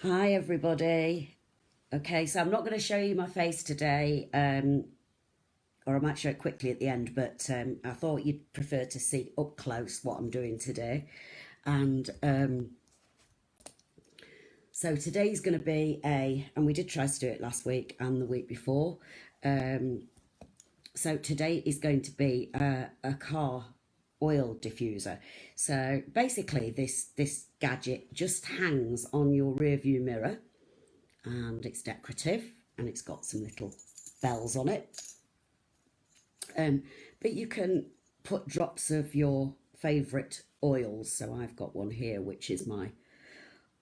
Hi everybody. Okay, so I'm not going to show you my face today, or I might show it quickly at the end, but I thought you'd prefer to see up close what I'm doing today. And so today's going to be and we did try to do it last week and the week before. So today is going to be a car oil diffuser. So basically this gadget just hangs on your rear view mirror, and it's decorative and it's got some little bells on it. But you can put drops of your favourite oils. So I've got one here, which is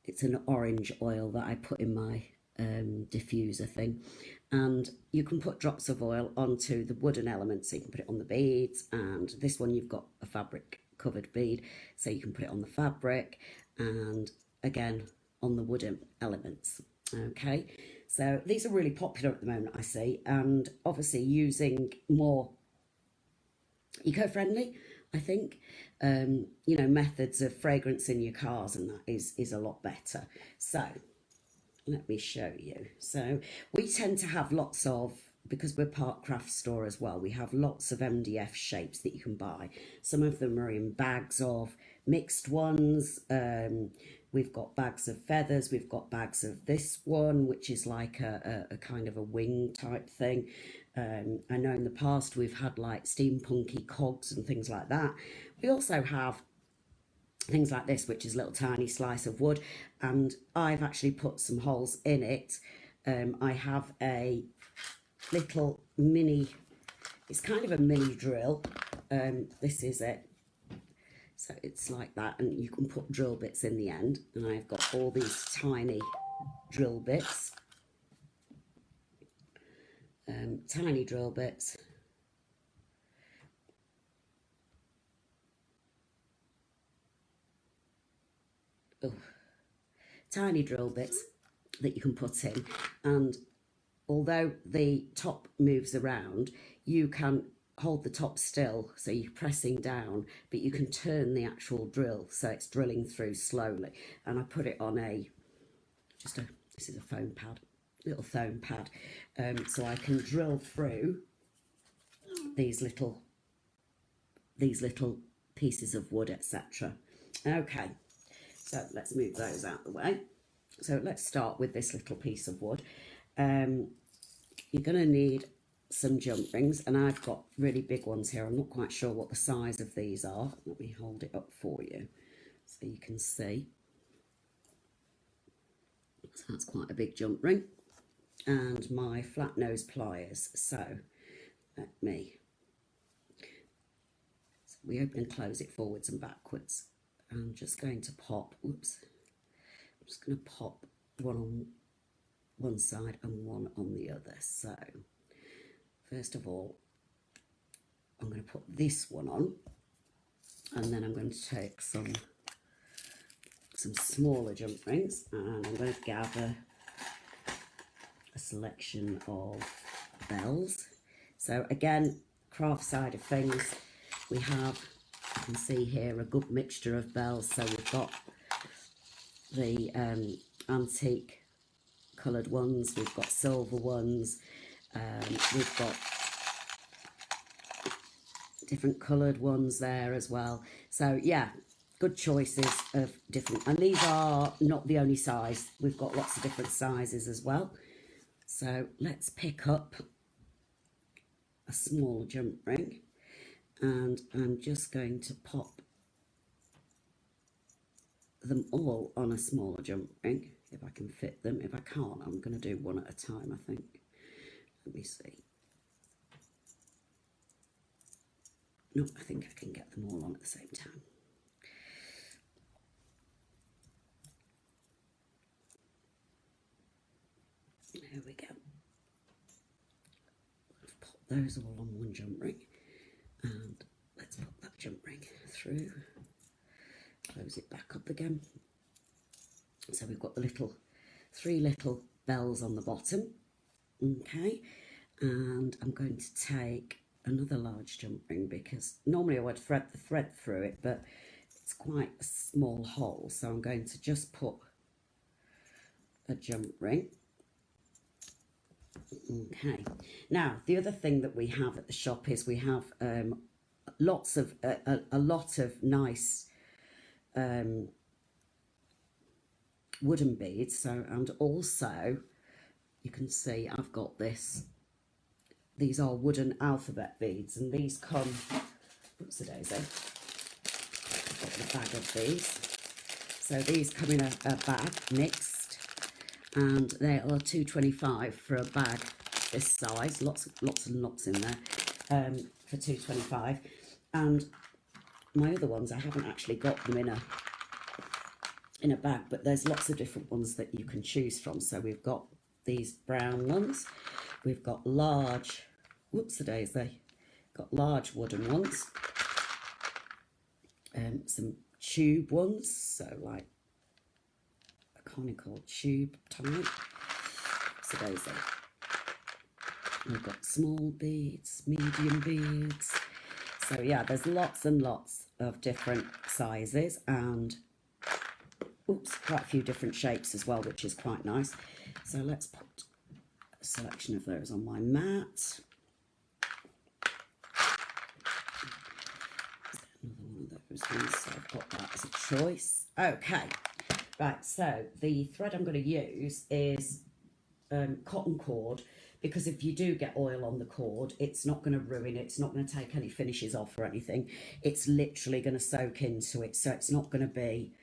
it's an orange oil that I put in my diffuser thing. And you can put drops of oil onto the wooden elements. So you can put it on the beads, and this one you've got a fabric covered bead, so you can put it on the fabric and again on the wooden elements. Okay, so these are really popular at the moment, I see, and obviously using more eco-friendly, I think, methods of fragrance in your cars, and that is a lot better. So let me show you. So we tend to have lots of, because we're part craft store as well, we have lots of MDF shapes that you can buy. Some of them are in bags of mixed ones. We've got bags of feathers. We've got bags of this one, which is like a kind of a wing type thing. I know in the past we've had like steampunky cogs and things like that. We also have things like this, which is a little tiny slice of wood, and I've actually put some holes in it. I have a little mini, it's kind of a mini drill. This is it. So it's like that, and you can put drill bits in the end, and I've got all these tiny drill bits. Tiny drill bits. Oh, tiny drill bits that you can put in, and although the top moves around, you can hold the top still, so you're pressing down, but you can turn the actual drill so it's drilling through slowly. And I put it on this is a foam pad, little foam pad, so I can drill through these little pieces of wood, etc. Okay, so let's move those out of the way. So let's start with this little piece of wood. You're going to need some jump rings, and I've got really big ones here. I'm not quite sure what the size of these are. Let me hold it up for you so you can see. So that's quite a big jump ring. And my flat nose pliers. So we open and close it forwards and backwards. I'm just going to pop, I'm just going to pop one on one side and one on the other. So first of all, I'm going to put this one on, and then I'm going to take some smaller jump rings, and I'm going to gather a selection of bells. So again, craft side of things, we have, you can see here, a good mixture of bells. So we've got the antique coloured ones, we've got silver ones, we've got different coloured ones there as well. So yeah, good choices of different, and these are not the only size, we've got lots of different sizes as well. So let's pick up a small jump ring, and I'm just going to pop them all on a smaller jump ring if I can fit them. If I can't, I'm going to do one at a time, I think. Let me see. No, I think I can get them all on at the same time. There we go. I've popped those all on one jump ring, and let's pop that jump ring through, close it back up again. So we've got the three little bells on the bottom. Okay, and I'm going to take another large jump ring, because normally I would thread the thread through it, but it's quite a small hole, so I'm going to just put a jump ring. Okay, now the other thing that we have at the shop is we have lots of a lot of nice wooden beads. So, and also you can see I've got this. These are wooden alphabet beads, and these come. Oops, a daisy. I've got the bag of these. So these come in a bag mixed, and they are £2.25 for a bag this size. Lots and lots in there for £2.25. And my other ones, I haven't actually got them in a bag, but there's lots of different ones that you can choose from. So we've got these brown ones. We've got large. Whoops, a daisy. Got large wooden ones. Some tube ones, so like a conical tube type. So those are. We've got small beads, medium beads. So yeah, there's lots and lots of different sizes and oops, quite a few different shapes as well, which is quite nice. So let's put a selection of those on my mat. Those ones, so I've got that as a choice. Okay, right, so the thread I'm going to use is cotton cord, because if you do get oil on the cord, it's not going to ruin it, it's not going to take any finishes off or anything. It's literally going to soak into it, so it's not going to be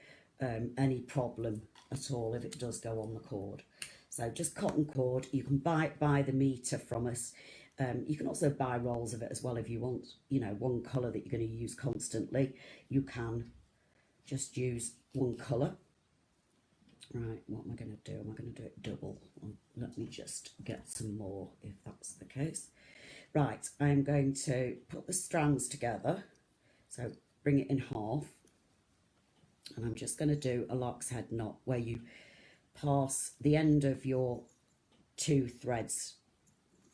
any problem at all if it does go on the cord. So just cotton cord. You can buy it by the metre from us. You can also buy rolls of it as well if you want, you know, one colour that you're going to use constantly. You can just use one colour. Right, what am I going to do? Am I going to do it double? Let me just get some more if that's the case. Right, I'm going to put the strands together. So bring it in half. And I'm just going to do a lark's head knot where you pass the end of your two threads,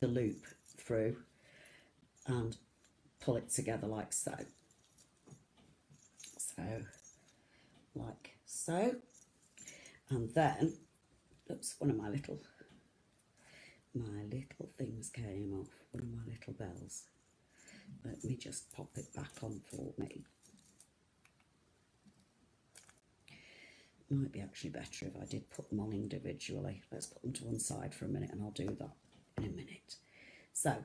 the loop, through and pull it together like so. So, like so. And then, oops, one of my little things came off, one of my little bells. Let me just pop it back on for me. Might be actually better if I did put them on individually. Let's put them to one side for a minute and I'll do that in a minute. So,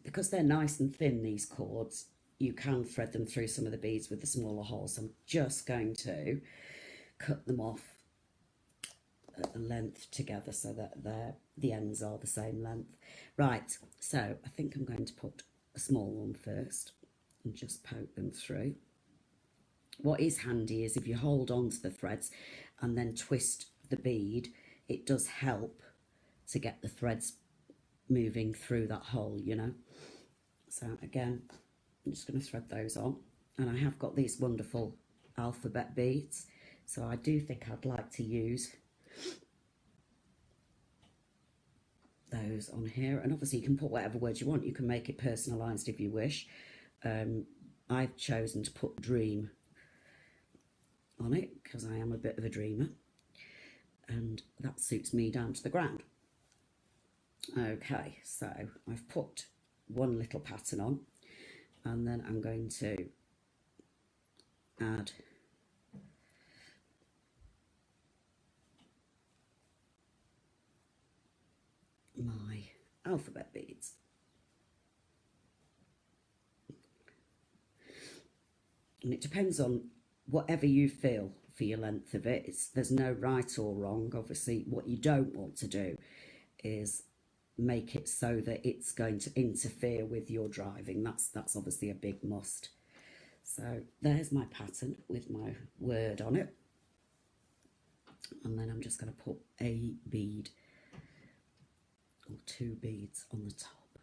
because they're nice and thin, these cords, you can thread them through some of the beads with the smaller holes. So I'm just going to cut them off at the length together so that the ends are the same length. Right, so I think I'm going to put a small one first and just poke them through. What is handy is if you hold on to the threads and then twist the bead, it does help to get the threads moving through that hole, you know. So again, I'm just going to thread those on. And I have got these wonderful alphabet beads. So I do think I'd like to use those on here. And obviously you can put whatever words you want. You can make it personalised if you wish. I've chosen to put dream on it because I am a bit of a dreamer. And that suits me down to the ground. Okay, so I've put one little pattern on. And then I'm going to add my alphabet beads. And it depends on whatever you feel for your length of it. There's no right or wrong. Obviously, what you don't want to do is make it so that it's going to interfere with your driving. That's obviously a big must. So there's my pattern with my word on it. And then I'm just going to put a bead or two beads on the top.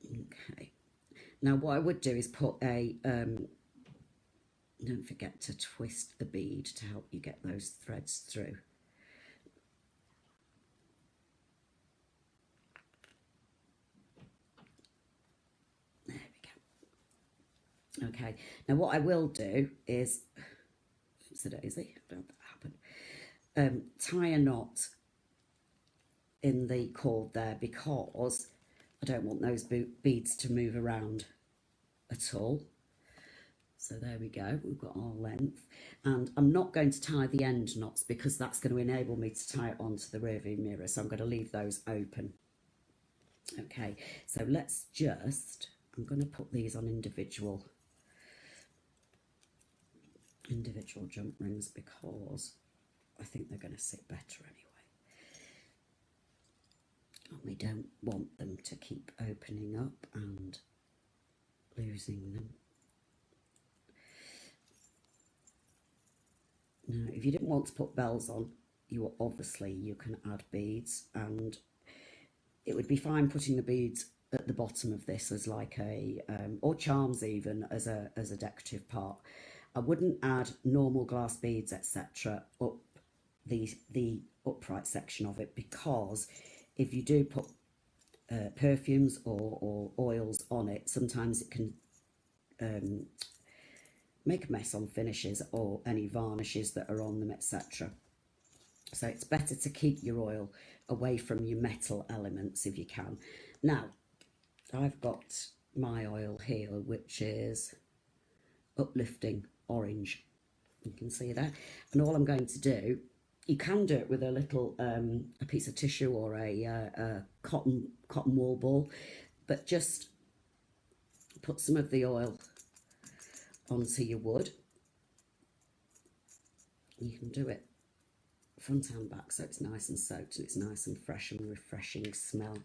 Okay. Now what I would do is put a, don't forget to twist the bead to help you get those threads through. There we go. Okay, now what I will do is It's a daisy. I don't know if that happened. Tie a knot in the cord there because I don't want those beads to move around at all. So there we go, we've got our length. And I'm not going to tie the end knots because that's going to enable me to tie it onto the rearview mirror. So I'm going to leave those open. Okay, so let's just, I'm going to put these on individual jump rings because I think they're going to sit better anyway. And we don't want them to keep opening up and losing them. Now, if you didn't want to put bells on, you can add beads, and it would be fine putting the beads at the bottom of this as like a, or charms even, as a decorative part. I wouldn't add normal glass beads, etc. up the upright section of it, because if you do put perfumes or oils on it, sometimes it can make a mess on finishes or any varnishes that are on them, etc. So it's better to keep your oil away from your metal elements if you can. Now, I've got my oil here, which is Uplifting Orange. You can see that. And all I'm going to do, you can do it with a little, a piece of tissue or a cotton wool ball, but just put some of the oil onto your wood. You can do it front and back so it's nice and soaked and it's nice and fresh and refreshing smell.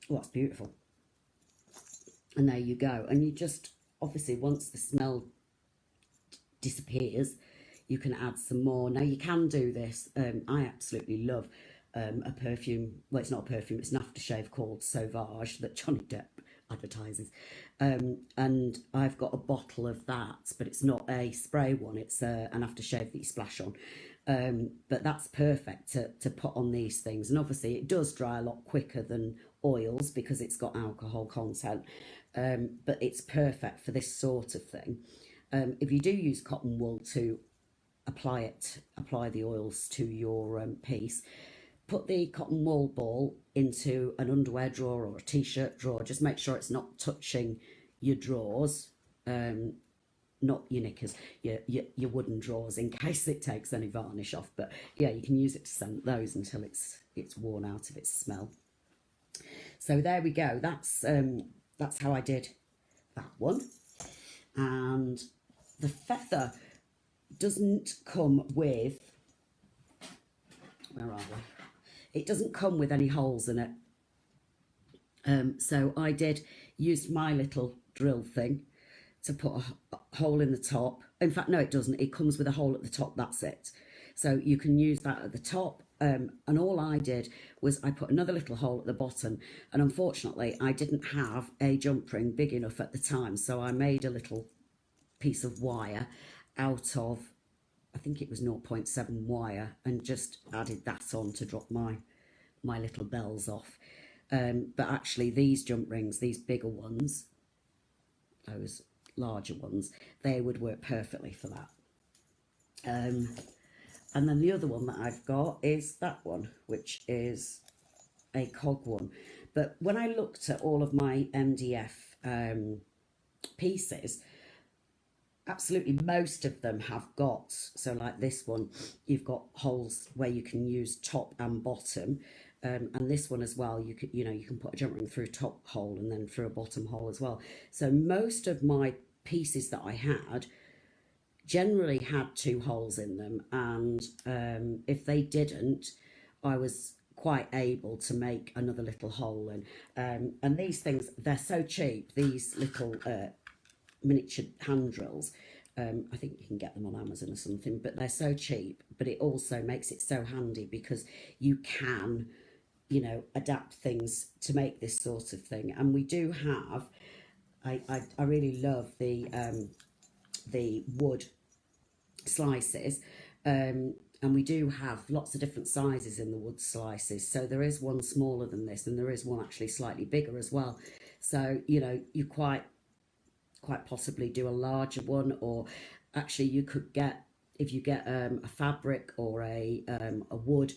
Oh, that's beautiful. And there you go. And you just, obviously, once the smell disappears, you can add some more. Now, you can do this. I absolutely love a perfume. Well, it's not a perfume, it's an aftershave called Sauvage that Johnny Depp advertises. And I've got a bottle of that, but it's not a spray one, it's an aftershave that you splash on. But that's perfect to put on these things. And obviously it does dry a lot quicker than oils because it's got alcohol content. But it's perfect for this sort of thing. If you do use cotton wool to apply the oils to your piece, put the cotton wool ball into an underwear drawer or a t-shirt drawer. Just make sure it's not touching your drawers, not your knickers, your wooden drawers, in case it takes any varnish off. But yeah, you can use it to scent those until it's worn out of its smell. So there we go. That's how I did that one. And the feather doesn't come with, where are we? It doesn't come with any holes in it. So I used my little drill thing to put a hole in the top. In fact, no, it doesn't. It comes with a hole at the top, that's it. So you can use that at the top. And all I did was I put another little hole at the bottom. And unfortunately, I didn't have a jump ring big enough at the time. So I made a little piece of wire out of, I think it was 0.7 wire, and just added that on to drop my little bells off. But actually these jump rings, these bigger ones, those larger ones, they would work perfectly for that. And then the other one that I've got is that one, which is a cog one. But when I looked at all of my MDF pieces, absolutely most of them have got, so like this one, you've got holes where you can use top and bottom. And this one as well, you can put a jump ring through a top hole and then through a bottom hole as well. So most of my pieces that I had generally had 2 holes in them, and if they didn't, I was quite able to make another little hole in. And these things, they're so cheap, these little miniature hand drills. I think you can get them on Amazon or something, but they're so cheap, but it also makes it so handy because you can, adapt things to make this sort of thing. And we do have, I really love the wood slices, and we do have lots of different sizes in the wood slices. So there is one smaller than this, and there is one actually slightly bigger as well. So, you quite possibly do a larger one, or actually you could get, if you get a fabric or a wood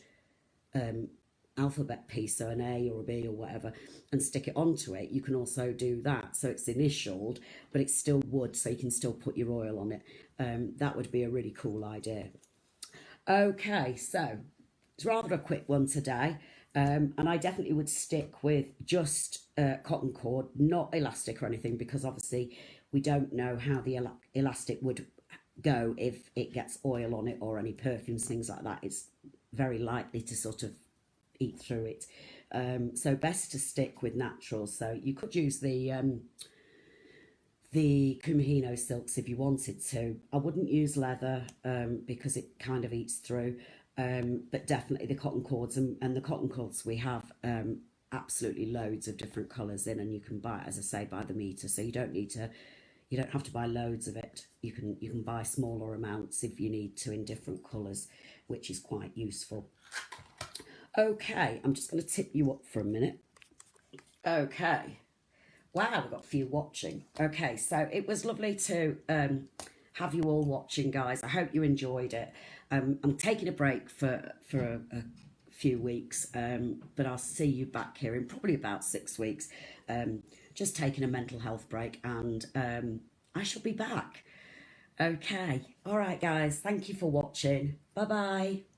alphabet piece, so an A or a B or whatever, and stick it onto it, you can also do that. So it's initialed, but it's still wood, so you can still put your oil on it. That would be a really cool idea. Okay, so it's rather a quick one today. And I definitely would stick with just cotton cord, not elastic or anything, because obviously we don't know how the elastic would go if it gets oil on it or any perfumes, things like that. It's very likely to sort of eat through it. So best to stick with naturals. So you could use the Kumihino silks if you wanted to. I wouldn't use leather because it kind of eats through. But definitely the cotton cords, and the cotton cords we have absolutely loads of different colours in, and you can buy, as I say, by the metre. So you don't have to buy loads of it. You can buy smaller amounts if you need to in different colours, which is quite useful. Okay, I'm just going to tip you up for a minute. Okay. Wow, we've got a few watching. Okay, so it was lovely to have you all watching, guys. I hope you enjoyed it. I'm taking a break for a few weeks, but I'll see you back here in probably about 6 weeks. Just taking a mental health break, and I shall be back. Okay. All right, guys. Thank you for watching. Bye-bye.